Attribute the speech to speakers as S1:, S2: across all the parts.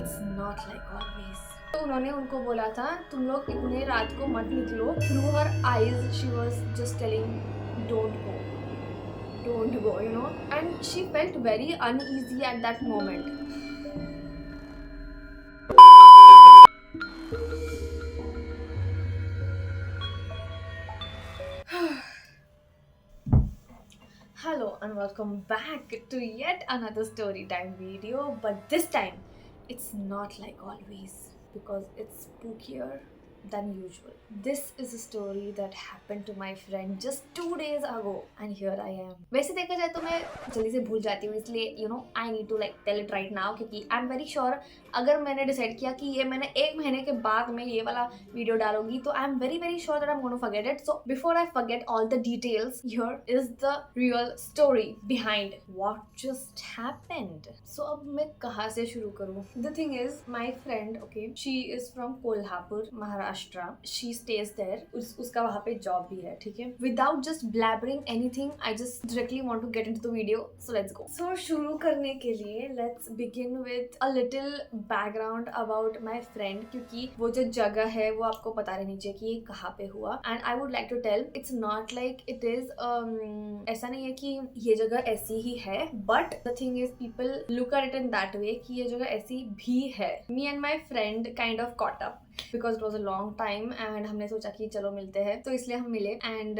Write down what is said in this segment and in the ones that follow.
S1: It's not like always. तो उन्होंने उनको बोला था तुम लोग इतने रात को मत निकलो. Through her eyes she was just telling don't go, you know, and she felt very uneasy at that moment. Hello and welcome back to yet another story time video, but this time it's not like always because it's spookier than usual. This is a story that happened to my friend just 2 days ago and here I am. वैसे देखा जाए तो मैं जल्दी से भूल जाती हूँ इसलिए I need to like tell it right now क्योंकि I'm very sure अगर मैंने डिसाइड किया कि ये मैंने 1 महीने के बाद में ये वाला वीडियो डालूंगी तो I'm very sure that I'm going to forget it. So before I forget all the details, here is the real story behind what just happened. So अब मैं कहाँ से शुरू करूँ? The thing is, my friend, okay, she is from Kolhapur, Maharashtra. She stays there. उसका वहाँ पे job भी है, ठीक है? Without just blabbering anything, I just directly want to get into the video. So let's go. So शुरू करने के लिए let's begin with a little background about my friend क्योंकि वो जो जगह है वो आपको पता रहनी चाहिए कि ये कहाँ पे हुआ. And I would like to tell it's not like it is ऐसा नहीं है कि ये जगह ऐसी ही है, but the thing is people look at it in that way कि ये जगह ऐसी भी है. Me and my friend kind of caught up because it was a long time and हमने सोचा कि चलो मिलते हैं तो इसलिए हम मिले and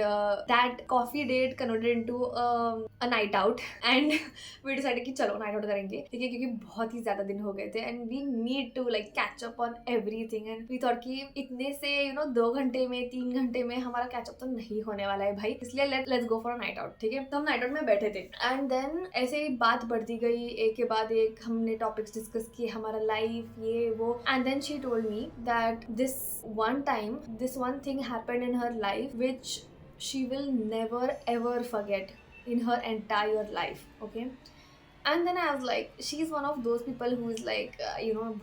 S1: that coffee date converted into a night out and we decided कि चलो night out करेंगे, ठीक है, क्योंकि बहुत ही ज़्यादा दिन हो गए थे and we need to like catch up on everything and we thought कि इतने से 2 घंटे में 3 घंटे में हमारा कैचअप तो नहीं होने वाला है भाई, इसलिए let's go for a night out, ठीक है. तो हम नाइट आउट में बैठे थे and then ऐसे ही बात बढ़ती गई, एक के बाद एक हमने टॉपिक्स डिस्कस किए, हमारा लाइफ ये वो and then she told me that this one thing happened in her life which she will never ever forget in her entire life, okay. And then I was like, she's one of those people who is like,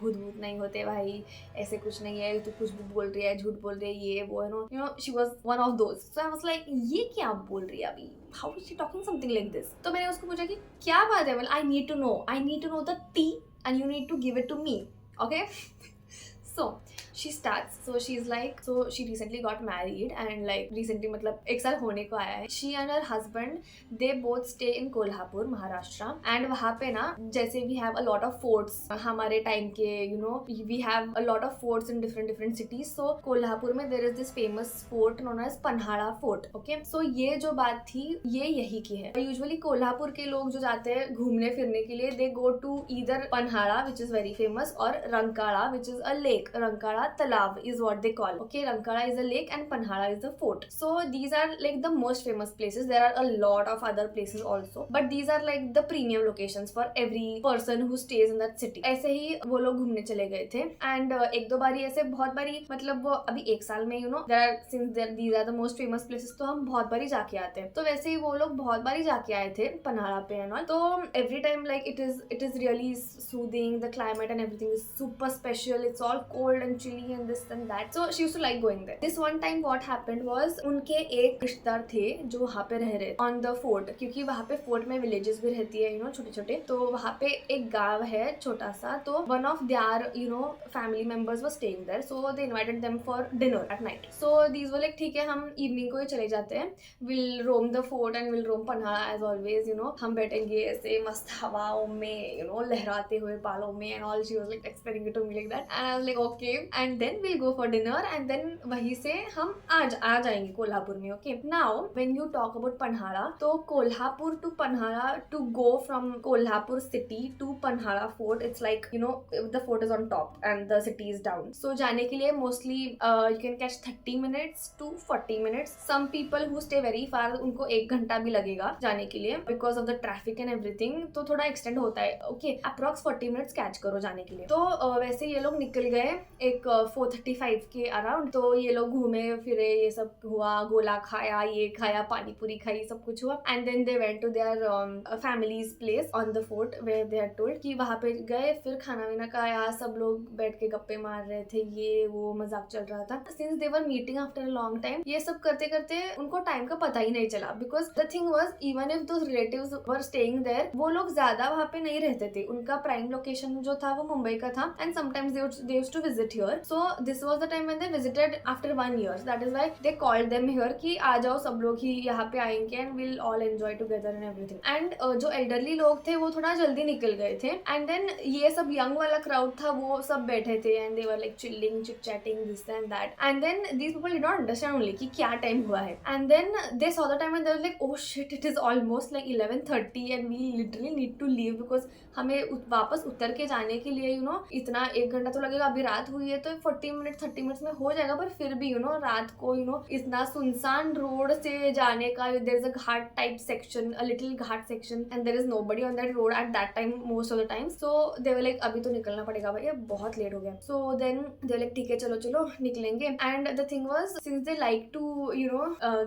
S1: भूत नहीं होते भाई, ऐसे कुछ नहीं है, तू कुछ भी बोल रही है, झूठ बोल रही है, ये वो, she was one of those. So I was like, ये क्या बोल रही है अभी? How is she talking something like this? तो मैंने उसको पूछा कि क्या बात है? Well, I need to know the tea and you need to give it to me, okay? So she starts. So she's like, so she recently got married and like recently मतलब 1 साल होने को आया है. She and her husband they both stay in Kolhapur, Maharashtra. And वहाँ पे ना जैसे we have a lot of forts हमारे टाइम के, we have a lot of forts in different cities. So Kolhapur में there is this famous fort known as Panhala fort. Okay. So ये जो बात थी ये यही की है. Usually कोल्हापुर के लोग जो जाते हैं घूमने फिरने के लिए they go to either Panhala which is very famous और रंकाड़ा which is a lake. रंकाड़ा Talab is what they call. Okay, Rankara is a lake and Panhala is the fort. So these are like the most famous places. There are a lot of other places also, but these are like the premium locations for every person who stays in that city. ऐसे ही वो लोग घूमने चले गए थे and एक दो बारी ऐसे बहुत बारी मतलब वो अभी 1 साल में these are the most famous places तो हम बहुत बारी जाके आते हैं. तो वैसे ही वो लोग बहुत बारी जाके आए थे पन्हाड़ा पे and all. तो every time like it is really soothing. The climate and everything is super special. It's all cold and chilly and this and that. So she used to like going there. This one time what happened was उनके एक रिश्तेदार थे जो वहाँ पे रह रहे on the fort क्योंकि वहाँ पे fort में villages भी रहती है छोटे छोटे. तो वहाँ पे एक गांव है छोटा सा. तो one of their family members was staying there. So they invited them for dinner at night. So these were like ठीक है हम evening को ही चले जाते हैं. We'll roam the fort and we'll roam Panhala as always. हम बैठेंगे ऐसे मस्त हवाओं में लहराते हुए बालों में and all. She was like explaining it to me like that and I was like okay. And then we'll go for dinner and then वहीं से हम आ जाएंगे कोल्हापुर में. Okay. Now when you talk about Panhala, तो Kolhapur to Panhala to go from Kolhapur city to Panhala fort, it's like the fort is on top and the city is down. So जाने के लिए mostly you can catch 30 minutes to 40 minutes. Some people who stay very far उनको 1 घंटा भी लगेगा जाने के लिए because of the traffic and everything. तो थोड़ा extend होता है. Okay. Approx 40 minutes catch करो जाने के लिए. तो वैसे ये लोग निकल गए एक 4:35 के अराउंड। तो ये लोग घूमे फिरे, ये सब हुआ, गोला खाया, ये खाया, पानी पूरी खाई, सब कुछ हुआ। And then they went to their families place on the fort where they had told कि वहां पे गए, फिर खाना वाना खाया, सब लोग बैठ के गप्पे मार रहे थे, ये वो मजाक चल रहा था। Since they were meeting after a long time, ये सब करते करते उनको टाइम का पता ही नहीं चला। Because the thing was even if those relatives were staying there, वो लोग ज्यादा वहां पे नहीं रहते थे, उनका प्राइम लोकेशन जो था वो मुंबई का था। And sometimes they used to visit here. So this was the time when they visited after 1 year. That is why they called them here कि आ जाओ सब लोग ही यहाँ पे आएंगे and we'll all enjoy together and everything. And जो elderly लोग थे वो थोड़ा जल्दी निकल गए थे। And then ये सब young वाला crowd था, वो सब बैठे थे and they were like chilling, chit chatting, this and that. And then these people did not understand only कि क्या time हुआ है. And then they saw the time and they were like, oh shit, it is almost like 11:30 and we literally need to leave because हमें वापस उतर के जाने के लिए इतना 1 घंटा तो लगेगा। अभी रात हुई है तो 40 मिनट 30 मिनट में हो जाएगा, पर फिर भी रात को इतना सुनसान रोड से जाने का, there is a ghat type section, a little ghat section, and there is nobody on that road at that time most of the time. So they were like अभी तो निकलना पड़ेगा भाई, बहुत लेट हो गया। So then they were like ठीक है चलो चलो निकलेंगे। And the thing was since they like to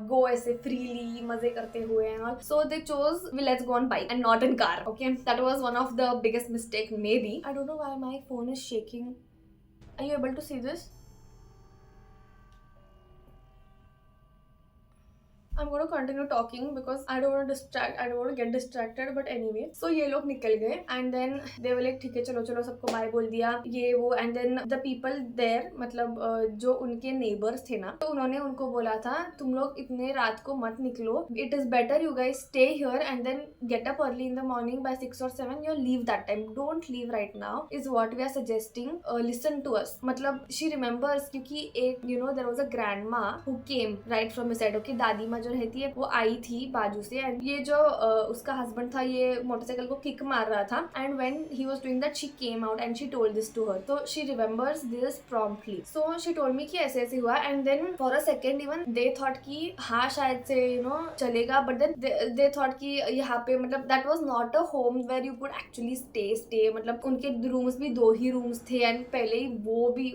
S1: go ऐसे फ्रीली मजे करते हुए and all, so they chose let's go on bike and not in car. Okay, that was one of the biggest mistake maybe. I don't know why my phone is shaking. Are you able to see this? I'm going to continue talking because I don't want to get distracted, but anyway, so ये लोग निकल गए and then they were like ठीक है चलो चलो, सबको bye बोल दिया ये वो। and then the people there, मतलब जो उनके neighbors थे ना, तो उन्होंने उनको बोला था तुम लोग इतने रात को मत निकलो, it is better you guys stay here and then get up early in the morning by 6 or 7, you leave that time, don't leave right now is what we are suggesting, listen to us। मतलब she remembers क्योंकि एक there was a grandma who came right from his side। okay, दादी माँ जो रहती है वो आई थी बाजू से, एंड ये जो उसका हस्बैंड था ये मोटरसाइकिल को किक मार रहा था, and when he was doing that she came out and she told this to her. तो she remembers this promptly. So she told me कि ऐसे ऐसे हुआ, and then for a second even they thought कि हाँ शायद से चलेगा, बट देन दे थॉट कि यहाँ पे मतलब that was not a home where you could actually stay. मतलब उनके रूम्स भी 2 ही रूम्स थे एंड पहले ही वो भी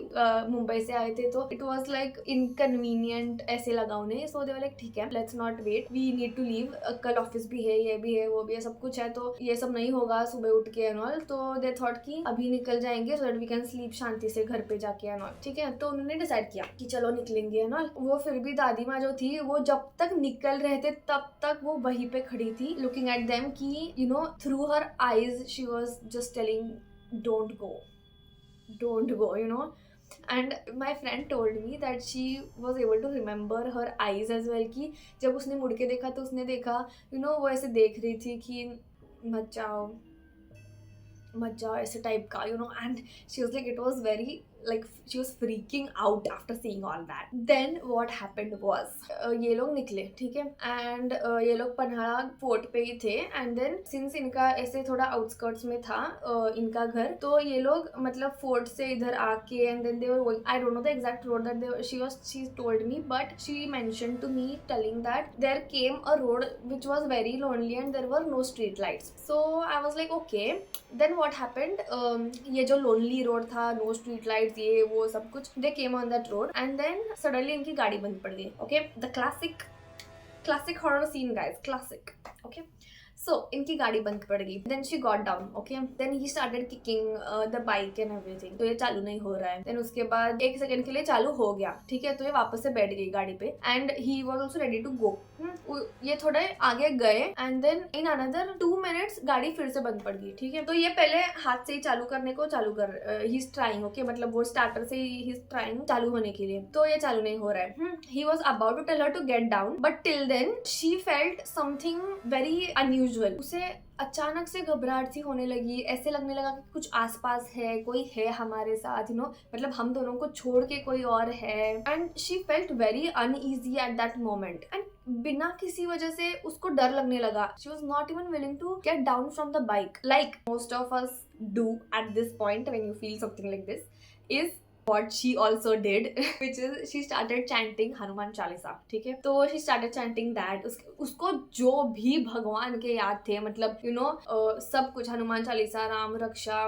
S1: मुंबई से आए थे, तो इट वाज लाइक इनकन्वीनियंट ऐसे लगा उन्हें। सो दे वर लाइक ठीक है let's not wait, we need to leave, कल ऑफिस भी है, ये भी है, वो भी है, सब कुछ है, तो ये सब नहीं होगा सुबह उठ के एंड ऑल। तो दे थॉट कि अभी निकल जाएंगे so that we can sleep शांति से घर पे जाके एंड ऑल। ठीक है, तो उन्होंने डिसाइड किया कि चलो निकलेंगे एंड ऑल। वो फिर भी दादी माँ जो थी वो जब तक निकल रहे थे तब तक वो वहीं पे खड़ी थी लुकिंग एट देम कि through her eyes she was just telling don't go. And my friend told me that she was able to remember her eyes as well कि जब उसने मुड़ के देखा तो उसने देखा वो ऐसे देख रही थी कि मत जाओ ऐसे टाइप का and she was like it was very like she was freaking out after seeing all that. Then what happened was ये लोग निकले, ठीक है, and ये लोग पन्हाड़ा फोर्ट पे ही थे, and then since इनका ऐसे थोड़ा आउटस्कर्ट्स में था इनका घर, तो ये लोग मतलब फोर्ट से इधर आके and then they were going, I don't know the exact road that she told me, but she mentioned to me telling that there came a road which was very lonely and there were no street lights. So I was like okay, then what happened, ये जो lonely road था, no street lights, ये वो सब कुछ, they came on that road and then suddenly इनकी गाड़ी बंद पड़ गई। okay, the classic horror scene guys, classic। okay, so इनकी गाड़ी बंद पड़ गई। then she got down, okay, then he started kicking the bike and everything। तो ये चालू नहीं हो रहा है। then उसके बाद 1 सेकंड के लिए चालू हो गया, ठीक है, तो ये वापस से बैठ गई गाड़ी पे and he was also ready to go। ये थोड़े आगे गए and then in another 2 minutes गाड़ी फिर से बंद पड़ गई, ठीक है। तो ये पहले हाथ से ही चालू करने को चालू कर he's trying, okay, मतलब वो स्टार्टर से he's trying चालू होने के लिए, तो ये चालू नहीं हो रहा है। he was about to tell her to get down but till then she felt something very unusual। उसे अचानक से घबराहट सी होने लगी, ऐसे लगने लगा कि कुछ आसपास है, कोई है हमारे साथ, मतलब हम दोनों को छोड़ के कोई और है। And she felt very uneasy at that moment and बिना किसी वजह से उसको डर लगने लगा। She was not even willing to get down from the bike like most of us do at this point when you feel something like this is what she also did, which is she started chanting Hanuman Chalisa. ठीक है, तो she started chanting that. उसको जो भी भगवान के याद थे, मतलब सब कुछ, हनुमान चालीसा, राम रक्षा,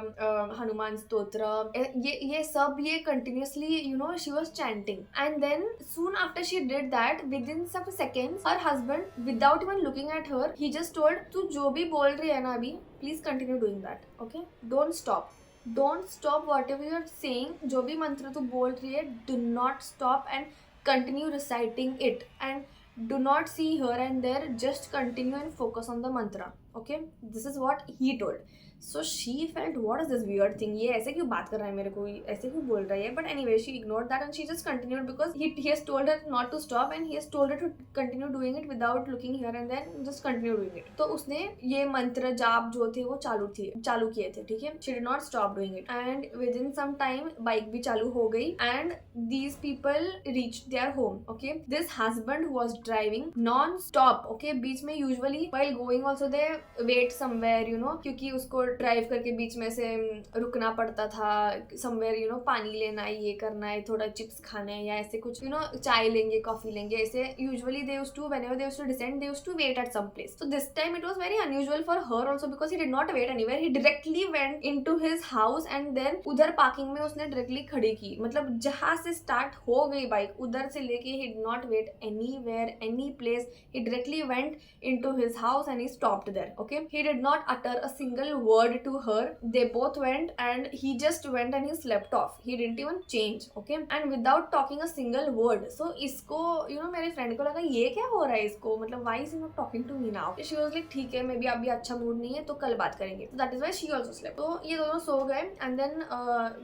S1: हनुमान स्तोत्र, ये सब ये continuously she was chanting. And then soon after she did that, within some seconds, her husband, without even looking at her, he just told, तू जो भी बोल रही है ना अभी, please continue doing that, okay? Don't stop whatever you're saying. जो भी मंत्र तू बोल रही है, do not stop and continue reciting it, and do not see here and there, just continue and focus on the mantra, okay? This is what he told. So she felt, what is this weird thing, ये ऐसे क्यों बात कर रहा है मेरे को, ऐसे क्यों बोल रही है? But anyway, she ignored that and she just continued, because he has told her not to stop and he has told her to continue doing it without looking here and then, just continue doing it. तो उसने ये मंत्र जाप जो थे वो चालू किए थे, ठीक है? She did not stop doing it, and within some time bike भी चालू हो गई, and these people reached their home, okay? This husband was driving non-stop, okay? बीच में usually while going also they wait somewhere, क्योंकि उसको drive करके बीच में से रुकना पड़ता था, समवेयर पानी लेना है, ये करना है, थोड़ा चिप्स खाने हैं, या ऐसे कुछ चाय लेंगे, कॉफी लेंगे, ऐसे usually they used to, whenever they used to descend, they used to wait at some place. So this time it was very unusual for her also, because he did not wait anywhere, he directly went into his house and then उधर parking में उसने directly खड़ी की. मतलब जहां से start हो गई बाइक, उधर से लेके he did not wait anywhere, any place, he directly went into his house and he stopped there, okay? He did not utter a single word to her. They both went and he just went and he slept off. He didn't even change, okay? And without talking a single word. So इसको मेरे friend को लगा ये क्या हो रहा है इसको, मतलब why is he not talking to me now? She was like ठीक है, मे बी अभी अच्छा मूड नहीं है तो कल बात करेंगे. So that is why she also slept. तो ये दोनों सो गए and then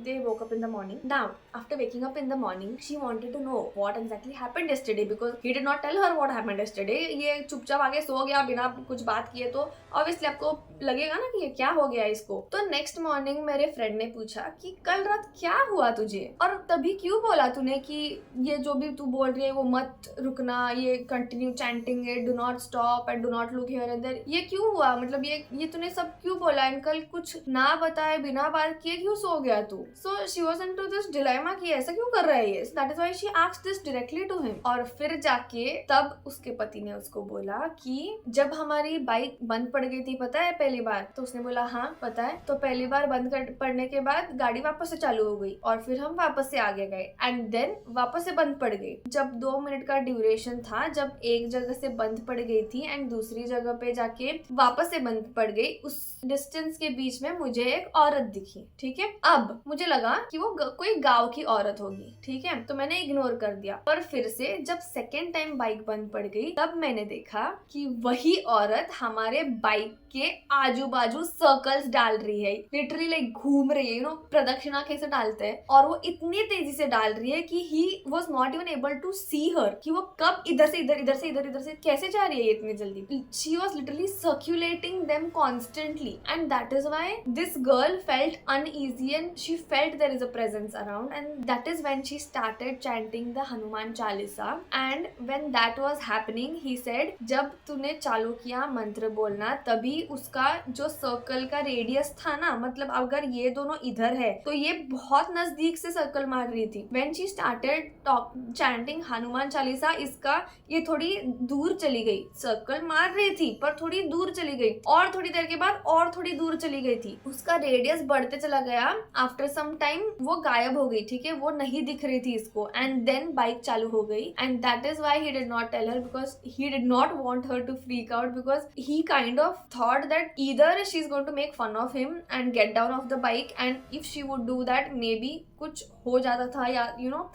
S1: they woke up in the morning. Now after waking up in the morning, she wanted to know what exactly happened yesterday, because he did not tell her what happened yesterday. ये चुपचाप आगे सो गया बिना कुछ बात किए, तो obviously आपको लगेगा ना कि ये क्या हो गया इसको. तो नेक्स्ट मॉर्निंग मेरे फ्रेंड ने पूछा कि कल रात क्या हुआ तुझे, और तभी क्यों बोला तूने कि ये जो भी तू बोल रही है वो मत रुकना, ये कंटिन्यू चैंटिंग है, do not stop and do not look here and there, ये क्यों हुआ, मतलब ये तूने सब क्यों बोला, एंड कल कुछ ना बताए बिना बात किए क्यों सो गया तू. So she was into this dilemma कि ऐसा क्यों कर रहा है ये. That is why she asked this directly to him. और फिर जाके तब उसके पति ने उसको बोला कि जब हमारी बाइक बंद पड़ गई थी पता है पहली बार, तो उसने बोला हाँ पता है. तो पहली बार बंद पड़ने के बाद गाड़ी वापस से चालू हो गई और फिर हम वापस से आगे गए एंड देन वापस से बंद पड़ गई. जब 2 मिनट का ड्यूरेशन था, जब एक जगह से बंद पड़ गई थी एंड दूसरी जगह पे जाके वापस से बंद पड़ गई, उस डिस्टेंस के बीच में मुझे एक औरत दिखी, ठीक है? अब मुझे लगा कि वो कोई गांव की औरत होगी, ठीक है? तो मैंने इग्नोर कर दिया. पर फिर से जब सेकेंड टाइम बाइक बंद पड़ गई, तब मैंने देखा कि वही औरत हमारे बाइक के आजू बाजू सर्कल्स डाल रही है, लिटरली लाइक घूम रही है, प्रदक्षिणा कैसे डालते हैं, और वो इतनी तेजी से डाल रही है कि he was not even able to see her, कि वो कब इधर से इधर, इधर से इधर, इधर से कैसे जा रही है इतनी जल्दी. She was literally circulating them constantly, and that is why this girl felt uneasy and she felt there is a presence around, and that is when she started chanting the Hanuman Chalisa. And when that was happening, he said, जब तूने चालू किया मंत्र बोलना, तभी उसका जो circle का रेडियस था ना, मतलब अगर ये दोनों इधर है तो ये बहुत नजदीक से सर्कल मार रही थी. When she started chanting Hanuman Chalisa, इसका ये थोड़ी दूर चली गई, सर्कल मार रही थी पर थोड़ी दूर चली गई, और थोड़ी देर के बाद और थोड़ी दूर चली गई थी. उसका रेडियस बढ़ते चला गया. आफ्टर सम टाइम वो गायब हो गई, ठीक है? वो नहीं दिख रही थी इसको, एंड देन बाइक चालू हो गई. And that is why he did not tell her, because he did not want her to freak out, because he kind of thought that either she is going to make fun of him and get down off the bike, and if she would do that maybe कुछ हो जाता था, या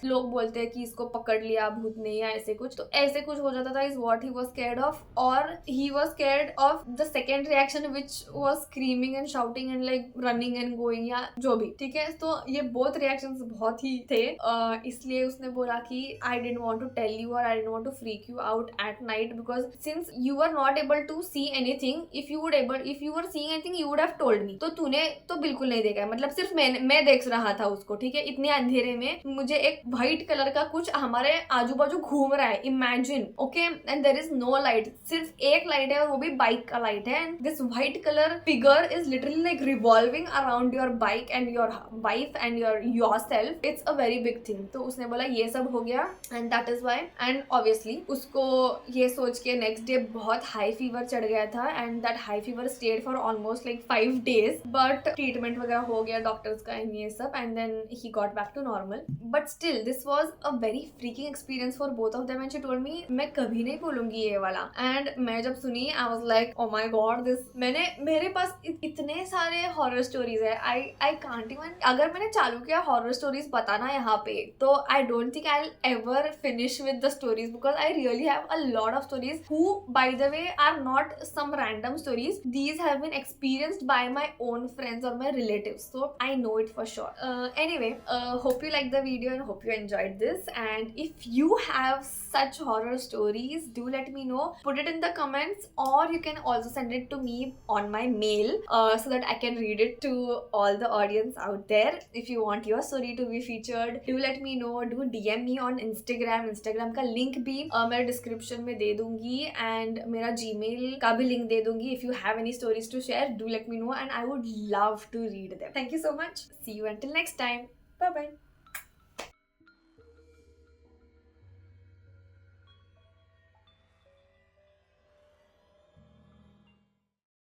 S1: लोग बोलते हैं कि इसको पकड़ लिया भूत ने या ऐसे कुछ, तो ऐसे कुछ हो जाता था. Is what he was scared of, और he was scared of the second reaction which was screaming and shouting and like running and going, या जो भी, ठीक है? तो ये बोथ रिएक्शंस बहुत ही थे. इसलिए उसने बोला कि I didn't want to tell you और I didn't want to freak you out at night, because since you are not able to see anything, if you would able, if you were seeing anything you would have told me. तो तूने तो बिल्कुल नहीं देखा है, मतलब सिर्फ मैं देख रहा था उसको, ठीक है. इतने अंधेरे में मुझे एक व्हाइट कलर का कुछ हमारे आजू बाजू घूम रहा है, imagine. Okay, and there is no light, सिर्फ एक लाइट है और वो भी बाइक का लाइट है. And this white colour figure is literally like revolving around your bike and your wife and yourself. It's a very big thing. तो उसने बोला ये सब हो गया and that is why. And obviously उसको ये सोच के नेक्स्ट डे बहुत हाई फीवर चढ़ गया था and that high fever state for almost like 5 days. But treatment वगैरह हो गया डॉक्टर्स का एंड ये सब, and then he got back to normal. But still this was a very freaking experience for both of them and she told me मैं कभी नहीं भूलूंगी ये वाला. एंड मैं जब सुनी I was like oh my God this. मैंने मेरे पास इतने सारे हॉरर स्टोरीज है, आई कांट इवन. अगर मैंने चालू किया हॉरर स्टोरीज बताना यहाँ पे तो I don't think I will ever finish with the stories because I really have a lot of stories who by the way are not some random stories. These have been experienced by my own friends or my relatives, so I know it for sure. Anyway, hope you liked the video and hope you enjoyed this. And if you have such horror stories, do let me know. Put it in the comments, or you can also send it to me on my mail so that I can read it to all the audience out there. If you want your story to be featured, do let me know. Do DM me on Instagram का link भी मैं description में दे दूंगी and मेरा Gmail का भी link दे दूंगी. If you have any stories to share, do let me know and I would love to read them. Thank you so much. See you until next time. Bye bye.